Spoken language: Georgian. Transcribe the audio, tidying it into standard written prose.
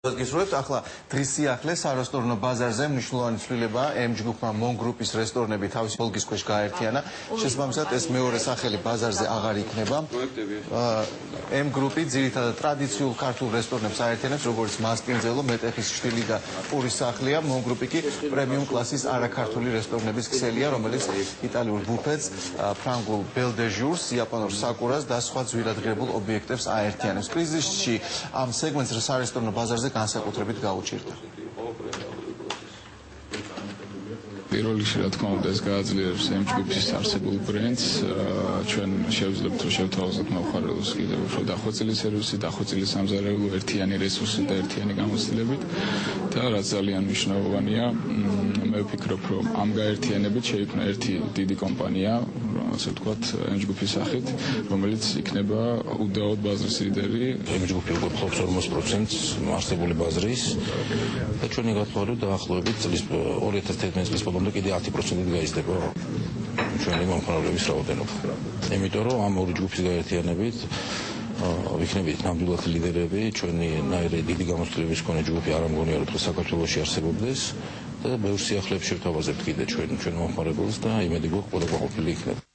გისურვებთ ახლა დღის სიახლეს სარესტორნო ბაზარზე მნიშვნელოვანი ცვლილება M ჯგუფმა MON გრუპის რესტორნები თავის პოლგის ქვეშ გააერთიანა. შესაბამისად ეს მეორე სახელი ბაზარზე აღარ იქნება. M გრუპი ძირითადად ტრადიციულ ქართულ რესტორნებს აერთიანებს, როგორც მასპინძელო, მეტეხის შტილი და პურის სახლია. MON გრუპი კი პრემიუმ კლასის არაქართული რესტორნების ქსელია, რომელიც იტალიურ ბუფეტს, ფრანგულ Belle de Jour-ს, იაპონურ საკურას და სხვა ძვირადღირებულ ობიექტებს აერთიანებს. კრიზისში ამ სეგმენტს სარესტორნო ბაზარზე განსაკუთრებით გაუჭირდა. პირველ რიგში რა თქმა უნდა ეს გააძლიერებს M ჯგუფის არსებულ ბრენდს, ჩვენ შევძლებთ რომ შევთავაზოთ მომხმარებელს კიდევ უფრო დახვეწილი სერვისი, დახვეწილი სამზარეულო, ერთიანი რესურსი და ერთიანი გამოცდილებით და რაც ძალიან მნიშვნელოვანია, მე ვფიქრობ რომ ამ გაერთიანებით შეიქმნა ერთი დიდი კომპანია, ასე ვთქვათ, M ჯგუფის სახით, რომელიც იქნება უდაოდ ბაზრის ლიდერი. M ჯგუფი უკვე ფლობს 40%-ს არსებული ბაზრის და ჩვენი გათვალებით დაახლოებით წლის 2011 წლის ბოლომდე კიდე 10%-ით გაიზრდება ჩვენი მომხმარებლების რაოდენობა. იმიტომ რომ ამ ორი ჯგუფის გაერთიანებით ვიქნებით ნამდვილად ლიდერები, ჩვენი ნაირი დიდი გამოცდილების მქონე ჯგუფი არ ამგონია რომ საქართველოში არსებობდეს და ბევრ სიახლეებში შევთავაზებთ კიდე ჩვენ მომხმარებელს და იმედი გვაქვს ყველა ყოფილი იქნება.